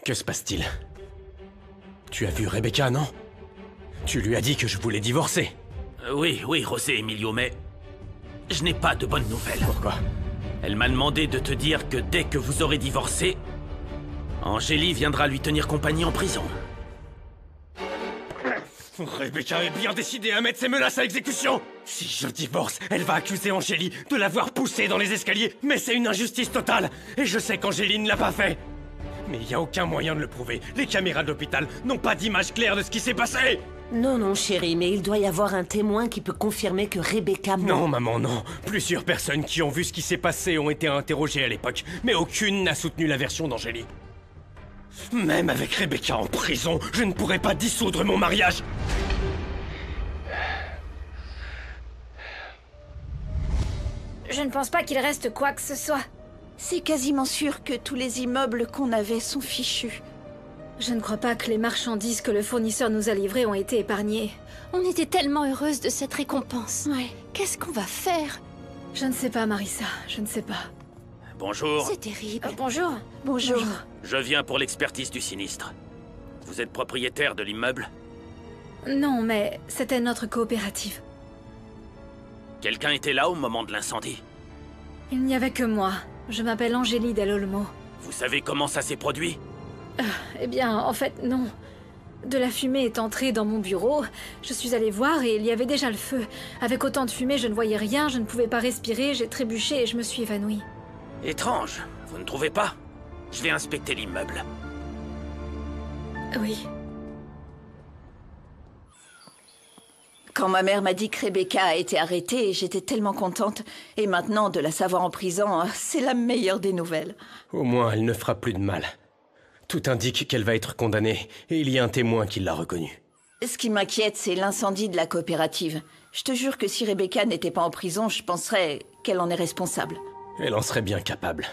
Que se passe-t-il? Tu as vu Rebecca, non? Tu lui as dit que je voulais divorcer. Oui, José Emilio, mais... je n'ai pas de bonnes nouvelles. Pourquoi? Elle m'a demandé de te dire que dès que vous aurez divorcé, Angélie viendra lui tenir compagnie en prison. Rebecca est bien décidée à mettre ses menaces à exécution. Si je divorce, elle va accuser Angélie de l'avoir poussée dans les escaliers. Mais c'est une injustice totale. Et je sais qu'Angélie ne l'a pas fait. Mais il n'y a aucun moyen de le prouver. Les caméras de l'hôpital n'ont pas d'image claire de ce qui s'est passé. Non, non, chérie, mais il doit y avoir un témoin qui peut confirmer que Rebecca... Non, maman, non. Plusieurs personnes qui ont vu ce qui s'est passé ont été interrogées à l'époque, mais aucune n'a soutenu la version d'Angélie. Même avec Rebecca en prison, je ne pourrais pas dissoudre mon mariage. Je ne pense pas qu'il reste quoi que ce soit. C'est quasiment sûr que tous les immeubles qu'on avait sont fichus. Je ne crois pas que les marchandises que le fournisseur nous a livrées ont été épargnées. On était tellement heureuses de cette récompense. Ouais. Qu'est-ce qu'on va faire? Je ne sais pas, Marissa, je ne sais pas. Bonjour. C'est terrible. Bonjour. Bonjour. Je viens pour l'expertise du sinistre. Vous êtes propriétaire de l'immeuble? Non, mais c'était notre coopérative. Quelqu'un était là au moment de l'incendie? Il n'y avait que moi. Je m'appelle Angélie Del Olmo. Vous savez comment ça s'est produit? Eh bien, en fait, non. De la fumée est entrée dans mon bureau. Je suis allée voir et il y avait déjà le feu. Avec autant de fumée, je ne voyais rien, je ne pouvais pas respirer, j'ai trébuché et je me suis évanouie. Étrange, vous ne trouvez pas? Je vais inspecter l'immeuble. Oui. Quand ma mère m'a dit que Rebecca a été arrêtée, j'étais tellement contente. Et maintenant, de la savoir en prison, c'est la meilleure des nouvelles. Au moins, elle ne fera plus de mal. Tout indique qu'elle va être condamnée, et il y a un témoin qui l'a reconnue. Ce qui m'inquiète, c'est l'incendie de la coopérative. Je te jure que si Rebecca n'était pas en prison, je penserais qu'elle en est responsable. Elle en serait bien capable.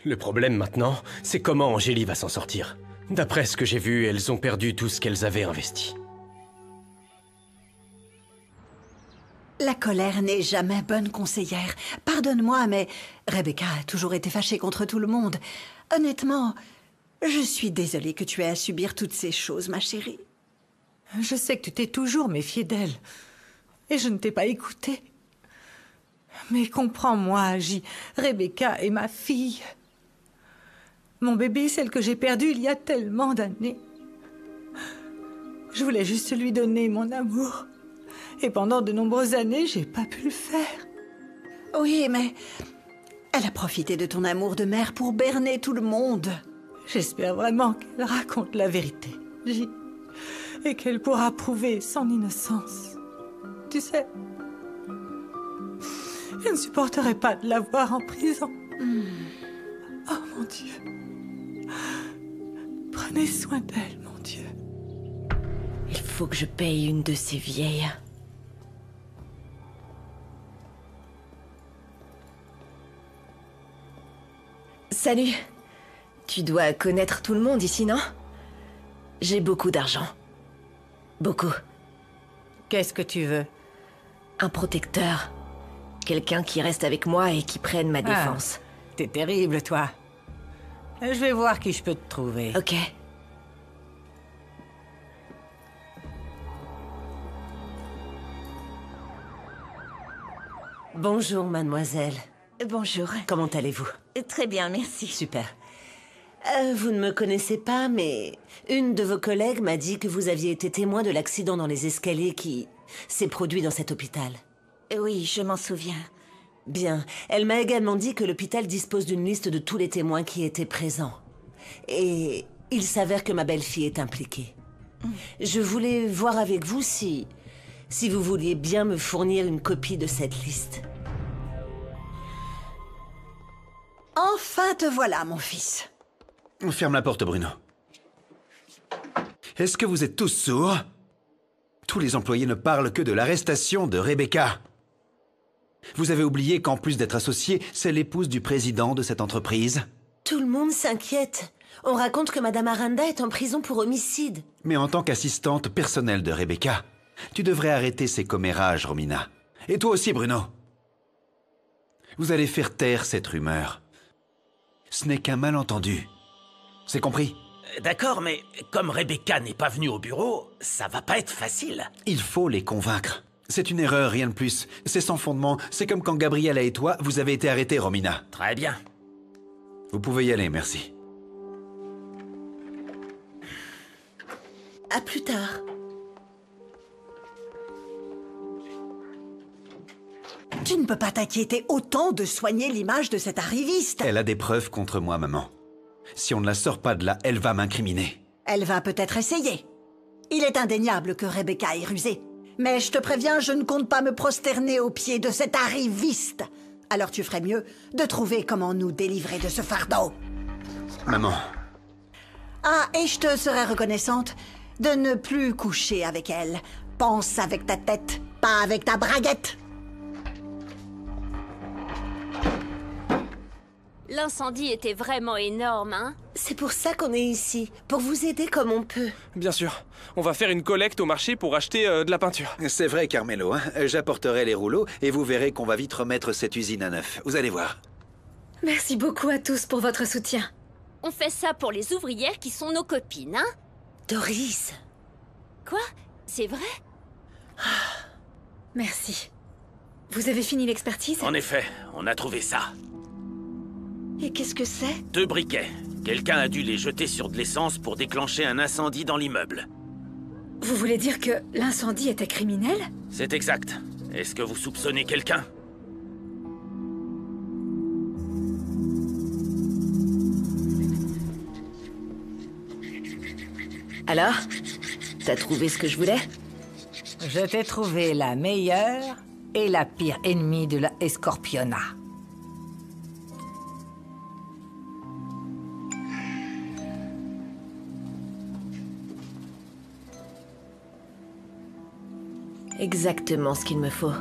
Le problème maintenant, c'est comment Angélie va s'en sortir. D'après ce que j'ai vu, elles ont perdu tout ce qu'elles avaient investi. La colère n'est jamais bonne conseillère. Pardonne-moi, mais Rebecca a toujours été fâchée contre tout le monde. Honnêtement, je suis désolée que tu aies à subir toutes ces choses, ma chérie. Je sais que tu t'es toujours méfiée d'elle. Et je ne t'ai pas écoutée. Mais comprends-moi, Agi. Rebecca est ma fille. Mon bébé, celle que j'ai perdue il y a tellement d'années. Je voulais juste lui donner mon amour. Et pendant de nombreuses années, j'ai pas pu le faire. Oui, mais elle a profité de ton amour de mère pour berner tout le monde. J'espère vraiment qu'elle raconte la vérité, J. Et qu'elle pourra prouver son innocence. Tu sais, je ne supporterai pas de la voir en prison. Oh, mon Dieu. Prenez soin d'elle, mon Dieu. Il faut que je paye une de ces vieilles. Salut. Tu dois connaître tout le monde ici, non? J'ai beaucoup d'argent. Beaucoup. Qu'est-ce que tu veux? Un protecteur. Quelqu'un qui reste avec moi et qui prenne ma défense. T'es terrible, toi. Je vais voir qui je peux te trouver. Ok. Bonjour, mademoiselle. Bonjour. Comment allez-vous? Très bien, merci. Super. Vous ne me connaissez pas, mais une de vos collègues m'a dit que vous aviez été témoin de l'accident dans les escaliers qui s'est produit dans cet hôpital. Oui, je m'en souviens. Bien. Elle m'a également dit que l'hôpital dispose d'une liste de tous les témoins qui étaient présents. Et il s'avère que ma belle-fille est impliquée. Je voulais voir avec vous si vous vouliez bien me fournir une copie de cette liste. Enfin te voilà, mon fils. Ferme la porte, Bruno. Est-ce que vous êtes tous sourds? Tous les employés ne parlent que de l'arrestation de Rebecca. Vous avez oublié qu'en plus d'être associée, c'est l'épouse du président de cette entreprise. Tout le monde s'inquiète. On raconte que Madame Aranda est en prison pour homicide. Mais en tant qu'assistante personnelle de Rebecca, tu devrais arrêter ces commérages, Romina. Et toi aussi, Bruno. Vous allez faire taire cette rumeur. Ce n'est qu'un malentendu. C'est compris? D'accord, mais comme Rebecca n'est pas venue au bureau, ça va pas être facile. Il faut les convaincre. C'est une erreur, rien de plus. C'est sans fondement. C'est comme quand Gabriella et toi, vous avez été arrêtés, Romina. Très bien. Vous pouvez y aller, merci. À plus tard. Tu ne peux pas t'inquiéter autant de soigner l'image de cette arriviste. Elle a des preuves contre moi, maman. Si on ne la sort pas de là, elle va m'incriminer. Elle va peut-être essayer. Il est indéniable que Rebecca est rusée. Mais je te préviens, je ne compte pas me prosterner aux pieds de cette arriviste. Alors tu ferais mieux de trouver comment nous délivrer de ce fardeau. Maman. Ah, et je te serais reconnaissante de ne plus coucher avec elle. Pense avec ta tête, pas avec ta braguette. L'incendie était vraiment énorme, hein? C'est pour ça qu'on est ici, pour vous aider comme on peut. Bien sûr. On va faire une collecte au marché pour acheter de la peinture. C'est vrai, Carmelo. Hein. J'apporterai les rouleaux et vous verrez qu'on va vite remettre cette usine à neuf. Vous allez voir. Merci beaucoup à tous pour votre soutien. On fait ça pour les ouvrières qui sont nos copines, hein? Doris. Quoi? C'est vrai? Merci. Vous avez fini l'expertise? En effet, on a trouvé ça. Et qu'est-ce que c'est? 2 briquets. Quelqu'un a dû les jeter sur de l'essence pour déclencher un incendie dans l'immeuble. Vous voulez dire que l'incendie était criminel? C'est exact. Est-ce que vous soupçonnez quelqu'un? Alors? T'as trouvé ce que je voulais? Je t'ai trouvé la meilleure et la pire ennemie de la Escorpiona. Exactement ce qu'il me faut.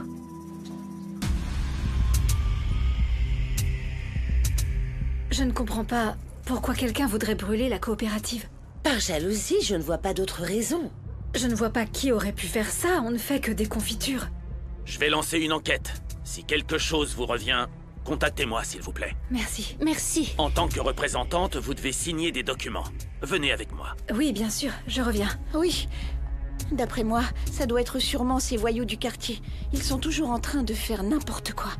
Je ne comprends pas pourquoi quelqu'un voudrait brûler la coopérative. Par jalousie, je ne vois pas d'autre raison. Je ne vois pas qui aurait pu faire ça, on ne fait que des confitures. Je vais lancer une enquête. Si quelque chose vous revient, contactez-moi s'il vous plaît. Merci. Merci. En tant que représentante, vous devez signer des documents. Venez avec moi. Oui, bien sûr, je reviens. Oui. D'après moi, ça doit être sûrement ces voyous du quartier. Ils sont toujours en train de faire n'importe quoi.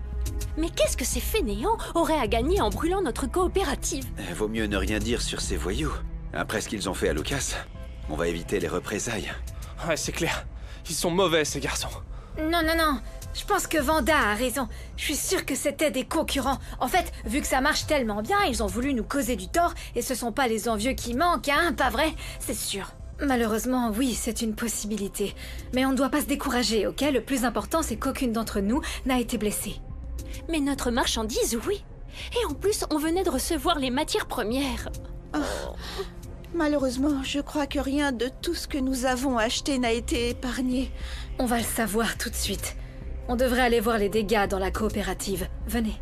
Mais qu'est-ce que ces fainéants auraient à gagner en brûlant notre coopérative? Vaut mieux ne rien dire sur ces voyous. Après ce qu'ils ont fait à Lucas, on va éviter les représailles. Ouais, c'est clair. Ils sont mauvais, ces garçons. Non, non, non. Je pense que Vanda a raison. Je suis sûre que c'était des concurrents. En fait, vu que ça marche tellement bien, ils ont voulu nous causer du tort, et ce sont pas les envieux qui manquent, hein, pas vrai? C'est sûr. Malheureusement, oui, c'est une possibilité. Mais on ne doit pas se décourager, ok? Le plus important, c'est qu'aucune d'entre nous n'a été blessée. Mais notre marchandise, oui. Et en plus, on venait de recevoir les matières premières. Oh. Malheureusement, je crois que rien de tout ce que nous avons acheté n'a été épargné. On va le savoir tout de suite. On devrait aller voir les dégâts dans la coopérative. Venez.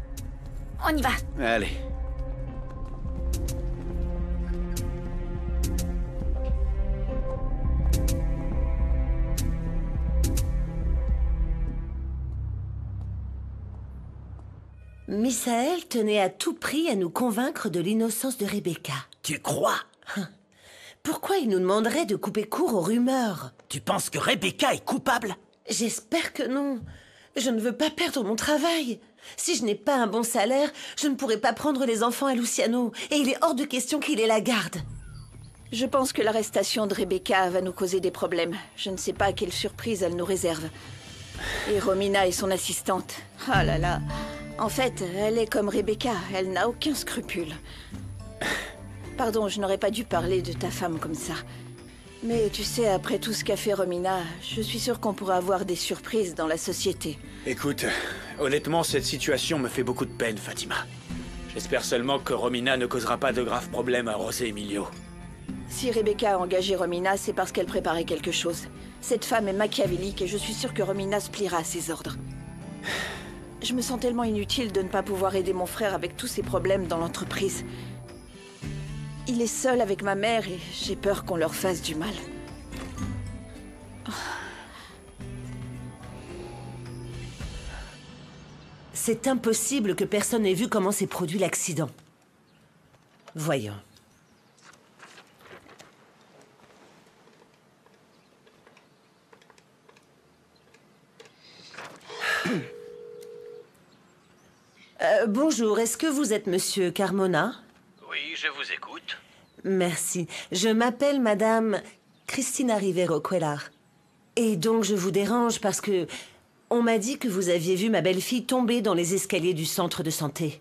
On y va. Allez. Misaël tenait à tout prix à nous convaincre de l'innocence de Rebecca. Tu crois? Pourquoi il nous demanderait de couper court aux rumeurs? Tu penses que Rebecca est coupable? J'espère que non. Je ne veux pas perdre mon travail. Si je n'ai pas un bon salaire, je ne pourrai pas prendre les enfants à Luciano. Et il est hors de question qu'il ait la garde. Je pense que l'arrestation de Rebecca va nous causer des problèmes. Je ne sais pas quelle surprise elle nous réserve. Et Romina est son assistante. Ah là là. En fait, elle est comme Rebecca. Elle n'a aucun scrupule. Pardon, je n'aurais pas dû parler de ta femme comme ça. Mais tu sais, après tout ce qu'a fait Romina, je suis sûre qu'on pourra avoir des surprises dans la société. Écoute, honnêtement, cette situation me fait beaucoup de peine, Fatima. J'espère seulement que Romina ne causera pas de graves problèmes à José Emilio. Si Rebecca a engagé Romina, c'est parce qu'elle préparait quelque chose. Cette femme est machiavélique et je suis sûre que Romina se pliera à ses ordres. Je me sens tellement inutile de ne pas pouvoir aider mon frère avec tous ses problèmes dans l'entreprise. Il est seul avec ma mère et j'ai peur qu'on leur fasse du mal. C'est impossible que personne n'ait vu comment s'est produit l'accident. Voyons. Bonjour, est-ce que vous êtes monsieur Carmona? Oui, je vous écoute. Merci. Je m'appelle madame Cristina Rivero Cuellar. Et donc je vous dérange parce que on m'a dit que vous aviez vu ma belle-fille tomber dans les escaliers du centre de santé.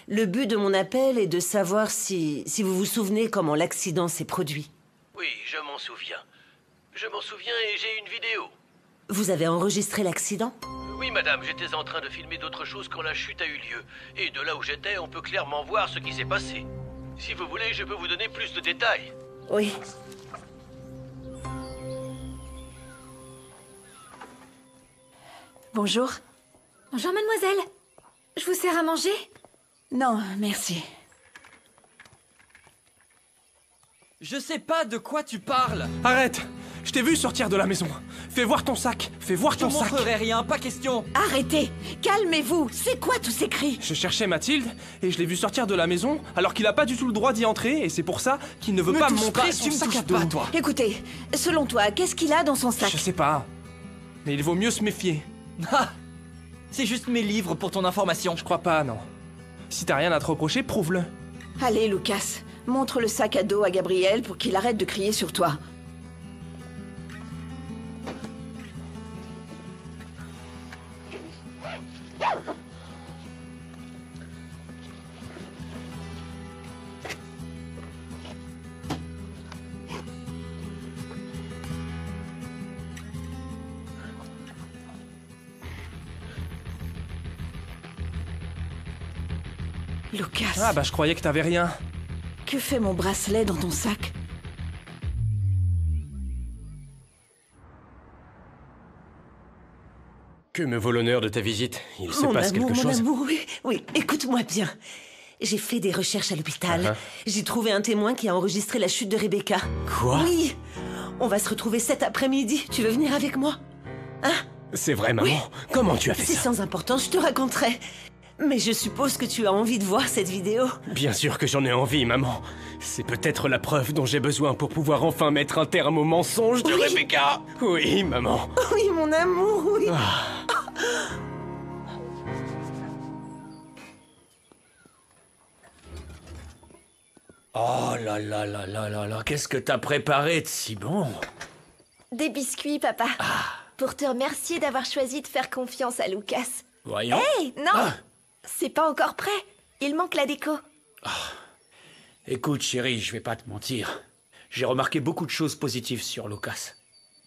Le but de mon appel est de savoir si vous vous souvenez comment l'accident s'est produit. Oui, je m'en souviens. Je m'en souviens et j'ai une vidéo. Vous avez enregistré l'accident? Oui, madame, j'étais en train de filmer d'autres choses quand la chute a eu lieu. Et de là où j'étais, on peut clairement voir ce qui s'est passé. Si vous voulez, je peux vous donner plus de détails. Oui. Bonjour. Bonjour, mademoiselle. Je vous sers à manger? Non, merci. Je sais pas de quoi tu parles. Arrête! Je t'ai vu sortir de la maison. Fais voir ton sac. Fais voir ton sac. Je te montrerai rien, pas question. Arrêtez! Calmez-vous! C'est quoi tous ces cris? Je cherchais Mathilde et je l'ai vu sortir de la maison alors qu'il a pas du tout le droit d'y entrer et c'est pour ça qu'il ne veut pas me montrer son sac à dos. toi. Écoutez, selon toi, qu'est-ce qu'il a dans son sac? Je sais pas. Mais il vaut mieux se méfier. Ah! C'est juste mes livres pour ton information. Je crois pas, non. Si t'as rien à te reprocher, prouve-le. Allez, Lucas, montre le sac à dos à Gabriel pour qu'il arrête de crier sur toi. Lucas. Ah bah je croyais que t'avais rien. Que fait mon bracelet dans ton sac? Que me vaut l'honneur de ta visite? Il se passe quelque chose? Mon amour, oui, écoute-moi bien. J'ai fait des recherches à l'hôpital. J'ai trouvé un témoin qui a enregistré la chute de Rebecca. Quoi? Oui. On va se retrouver cet après-midi. Tu veux venir avec moi? Hein? C'est vrai, maman. Oui. Comment tu as fait C'est ça? sans importance, je te raconterai. Mais je suppose que tu as envie de voir cette vidéo. Bien sûr que j'en ai envie, maman. C'est peut-être la preuve dont j'ai besoin pour pouvoir enfin mettre un terme au mensonge de Rebecca. Oui, maman. Oui, mon amour, oui. Oh là là là là là là, qu'est-ce que t'as préparé de si bon? Des biscuits, papa. Pour te remercier d'avoir choisi de faire confiance à Lucas. Voyons. Hey, non! C'est pas encore prêt. Il manque la déco. Écoute, chérie, je vais pas te mentir. J'ai remarqué beaucoup de choses positives sur Lucas.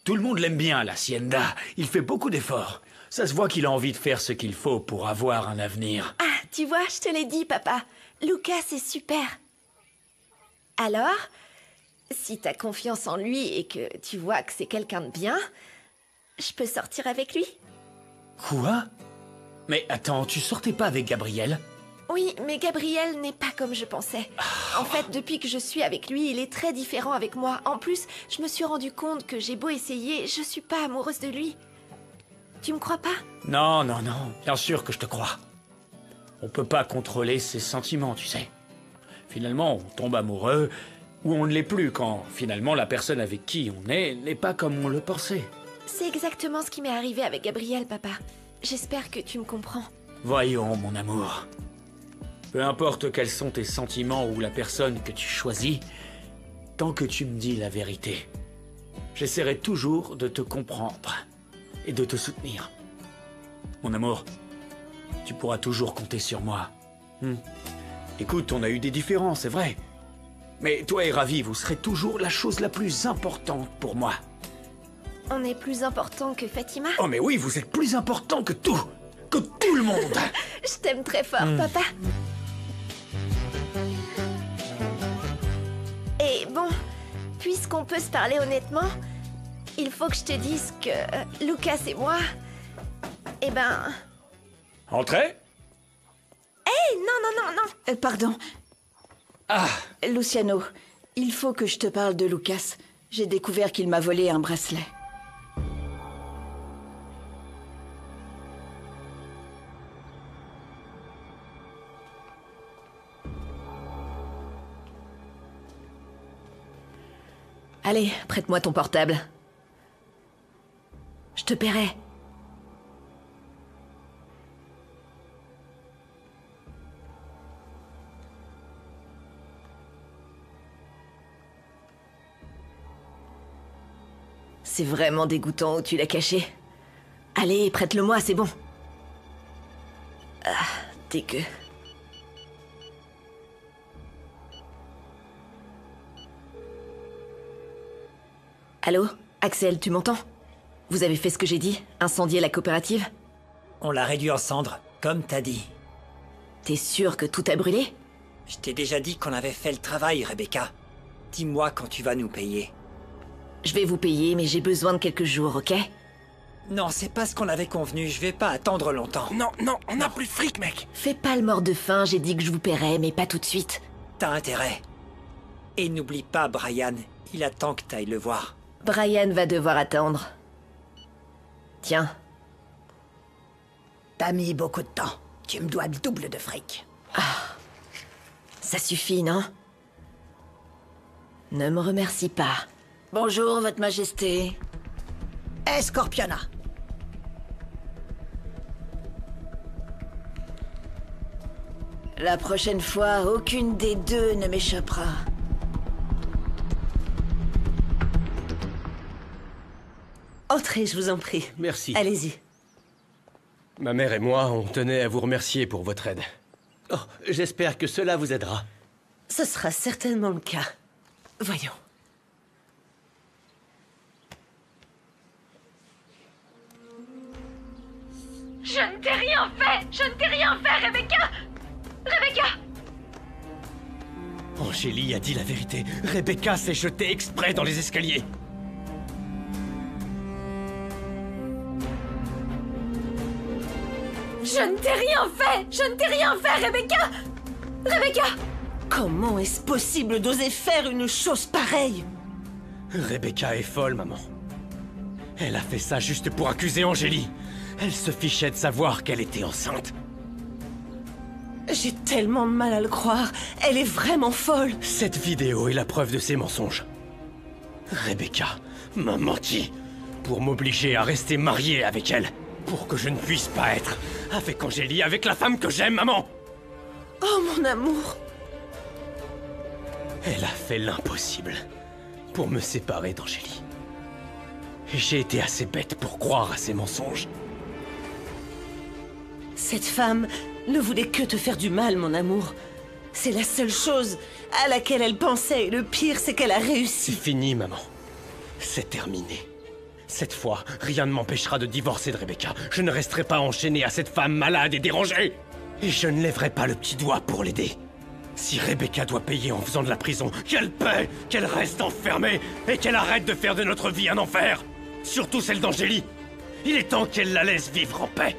Tout le monde l'aime bien, l'Hacienda. Il fait beaucoup d'efforts. Ça se voit qu'il a envie de faire ce qu'il faut pour avoir un avenir. Ah, tu vois, je te l'ai dit, papa. Lucas est super. Alors, si t'as confiance en lui et que tu vois que c'est quelqu'un de bien, je peux sortir avec lui. Quoi? Mais attends, tu sortais pas avec Gabriel? Oui, mais Gabriel n'est pas comme je pensais. En fait, depuis que je suis avec lui, il est très différent avec moi. En plus, je me suis rendu compte que j'ai beau essayer, je suis pas amoureuse de lui. Tu me crois pas? Non, non, non, bien sûr que je te crois. On peut pas contrôler ses sentiments, tu sais. Finalement, on tombe amoureux, ou on ne l'est plus quand, finalement, la personne avec qui on est n'est pas comme on le pensait. C'est exactement ce qui m'est arrivé avec Gabriel, papa. J'espère que tu me comprends. Voyons, mon amour. Peu importe quels sont tes sentiments ou la personne que tu choisis, tant que tu me dis la vérité, j'essaierai toujours de te comprendre et de te soutenir. Mon amour, tu pourras toujours compter sur moi. Écoute, on a eu des différends, c'est vrai. Mais toi et Ravi, vous serez toujours la chose la plus importante pour moi. On est plus important que Fatima? Oh mais oui, vous êtes plus important que tout le monde. Je t'aime très fort, papa. Et bon, puisqu'on peut se parler honnêtement, il faut que je te dise que Lucas et moi, eh ben... Entrez. Hey, non. Pardon. Luciano, il faut que je te parle de Lucas. J'ai découvert qu'il m'a volé un bracelet. Allez, prête-moi ton portable. Je te paierai. C'est vraiment dégoûtant où tu l'as caché. Allez, prête-le-moi, c'est bon. Ah, dégueu. Allô? Axel, tu m'entends? Vous avez fait ce que j'ai dit? Incendier la coopérative? On l'a réduit en cendres, comme t'as dit. T'es sûr que tout a brûlé? Je t'ai déjà dit qu'on avait fait le travail, Rebecca. Dis-moi quand tu vas nous payer. Je vais vous payer, mais j'ai besoin de quelques jours, ok? Non, c'est pas ce qu'on avait convenu, je vais pas attendre longtemps. Non, on n'a plus de fric, mec. Fais pas le mort de faim, j'ai dit que je vous paierais, mais pas tout de suite. T'as intérêt. Et n'oublie pas, Brian, il attend que t'ailles le voir. Brian va devoir attendre. Tiens. T'as mis beaucoup de temps. Tu me dois le double de fric. Ah. Ça suffit, non? Ne me remercie pas. Bonjour, Votre Majesté. Scorpiona. La prochaine fois, aucune des deux ne m'échappera. Entrez, je vous en prie. Merci. Allez-y. Ma mère et moi, on tenait à vous remercier pour votre aide. Oh, j'espère que cela vous aidera. Ce sera certainement le cas. Voyons. Je ne t'ai rien fait! Je ne t'ai rien fait, Rebecca! Rebecca! Angélie a dit la vérité. Rebecca s'est jetée exprès dans les escaliers. Je ne t'ai rien fait! Je ne t'ai rien fait, Rebecca! Rebecca! Comment est-ce possible d'oser faire une chose pareille? Rebecca est folle, maman. Elle a fait ça juste pour accuser Angélie. Elle se fichait de savoir qu'elle était enceinte. J'ai tellement de mal à le croire. Elle est vraiment folle. Cette vidéo est la preuve de ses mensonges. Rebecca m'a menti pour m'obliger à rester marié avec elle. Pour que je ne puisse pas être avec Angélie, avec la femme que j'aime, maman. Oh, mon amour. Elle a fait l'impossible pour me séparer d'Angélie. Et j'ai été assez bête pour croire à ses mensonges. Cette femme ne voulait que te faire du mal, mon amour. C'est la seule chose à laquelle elle pensait. Et le pire, c'est qu'elle a réussi. C'est fini, maman. C'est terminé. Cette fois, rien ne m'empêchera de divorcer de Rebecca. Je ne resterai pas enchaîné à cette femme malade et dérangée. Et je ne lèverai pas le petit doigt pour l'aider. Si Rebecca doit payer en faisant de la prison, qu'elle paie, qu'elle reste enfermée et qu'elle arrête de faire de notre vie un enfer. Surtout celle d'Angélie. Il est temps qu'elle la laisse vivre en paix.